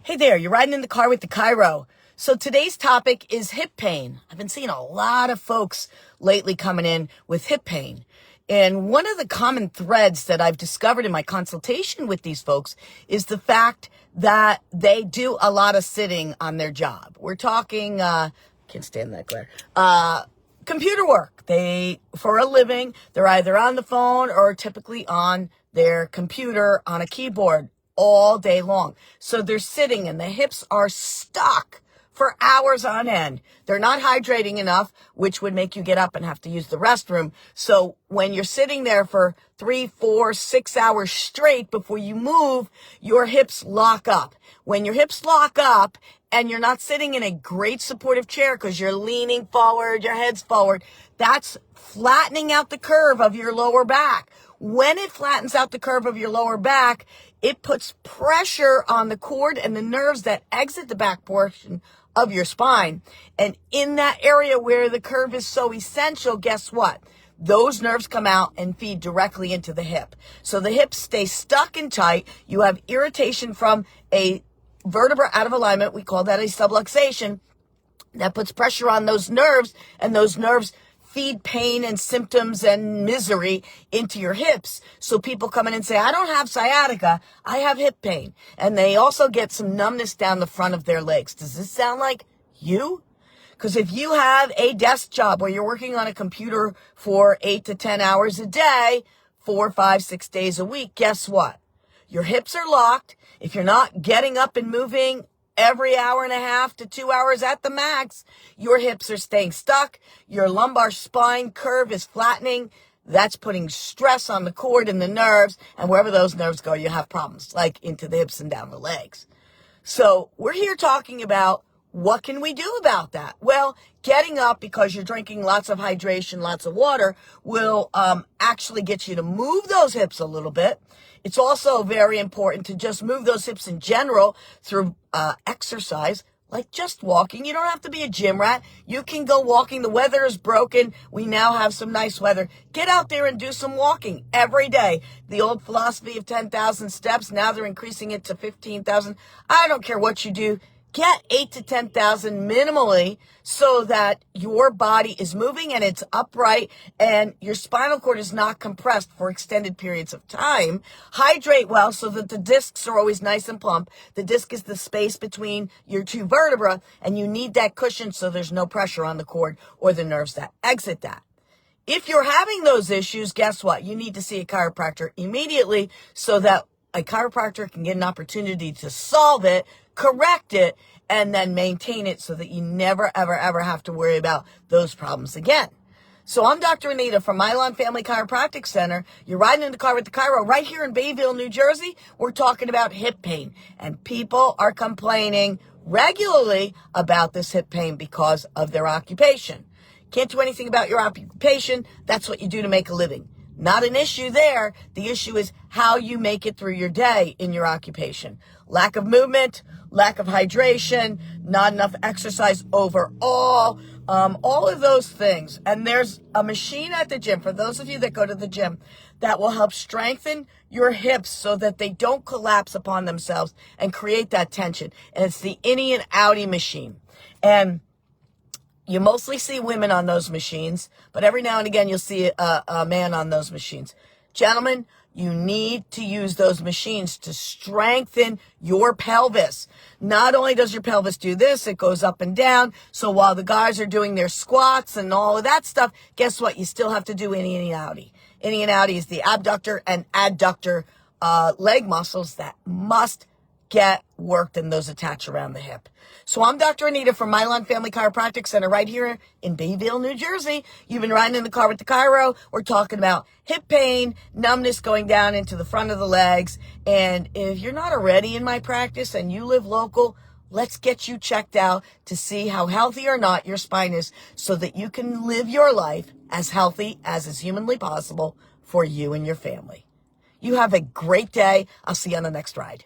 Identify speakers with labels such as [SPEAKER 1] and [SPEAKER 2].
[SPEAKER 1] Hey there, you're riding in the car with the Chiro. So today's topic is hip pain. I've been seeing a lot of folks lately coming in with hip pain. And one of the common threads that I've discovered in my consultation with these folks is the fact that they do a lot of sitting on their job. We're talking, can't stand that glare, computer work. For a living, they're either on the phone or typically on their computer on a keyboard all day long. So they're sitting and the hips are stuck for hours on end. They're not hydrating enough, which would make you get up and have to use the restroom. So when you're sitting there for 3, 4, 6 hours straight before you move, your hips lock up. When your hips lock up and you're not sitting in a great supportive chair because you're leaning forward, your head's forward, that's flattening out the curve of your lower back. When it flattens out the curve of your lower back, it puts pressure on the cord and the nerves that exit the back portion of your spine. And in that area where the curve is so essential, guess what? Those nerves come out and feed directly into the hip. So the hips stay stuck and tight. You have irritation from a vertebra out of alignment. We call that a subluxation. That puts pressure on those nerves, and those nerves feed pain and symptoms and misery into your hips. So people come in and say, I don't have sciatica, I have hip pain. And they also get some numbness down the front of their legs. Does this sound like you? Because if you have a desk job where you're working on a computer for 8 to 10 hours a day, 4, 5, 6 days a week, guess what? Your hips are locked. If you're not getting up and moving every hour and a half to 2 hours at the max, your hips are staying stuck. Your lumbar spine curve is flattening. That's putting stress on the cord and the nerves. And wherever those nerves go, you have problems, like into the hips and down the legs. So we're here talking about what can we do about that? Well, getting up because you're drinking lots of hydration, lots of water, will actually get you to move those hips a little bit. It's also very important to just move those hips in general through exercise, like just walking. You don't have to be a gym rat. You can go walking. The weather is broken. We now have some nice weather. Get out there and do some walking every day. The old philosophy of 10,000 steps, now they're increasing it to 15,000. I don't care what you do. Get 8 to 10,000 minimally so that your body is moving and it's upright and your spinal cord is not compressed for extended periods of time. Hydrate well so that the discs are always nice and plump. The disc is the space between your two vertebrae, and you need that cushion so there's no pressure on the cord or the nerves that exit that. If you're having those issues, guess what? You need to see a chiropractor immediately so that a chiropractor can get an opportunity to solve it, correct it, and then maintain it so that you never, ever, ever have to worry about those problems again. So I'm Dr. Anita from Mylan Family Chiropractic Center. You're riding in the car with the Chiro right here in Bayville, New Jersey. We're talking about hip pain, and people are complaining regularly about this hip pain because of their occupation. Can't do anything about your occupation. That's what you do to make a living. Not an issue there. The issue is how you make it through your day in your occupation. Lack of movement, lack of hydration, not enough exercise overall, all of those things. And there's a machine at the gym, for those of you that go to the gym, that will help strengthen your hips so that they don't collapse upon themselves and create that tension. And it's the innie and outie machine. And you mostly see women on those machines, but every now and again you'll see a man on those machines. Gentlemen, you need to use those machines to strengthen your pelvis. Not only does your pelvis do this, it goes up and down. So while the guys are doing their squats and all of that stuff, guess what? You still have to do innie and outie. Innie and outie is the abductor and adductor leg muscles that must get worked, and those attach around the hip. So I'm Dr. Anita from Mylan Family Chiropractic Center right here in Bayville, New Jersey. You've been riding in the car with the Chiro. We're talking about hip pain, numbness going down into the front of the legs. And if you're not already in my practice and you live local, let's get you checked out to see how healthy or not your spine is so that you can live your life as healthy as is humanly possible for you and your family. You have a great day. I'll see you on the next ride.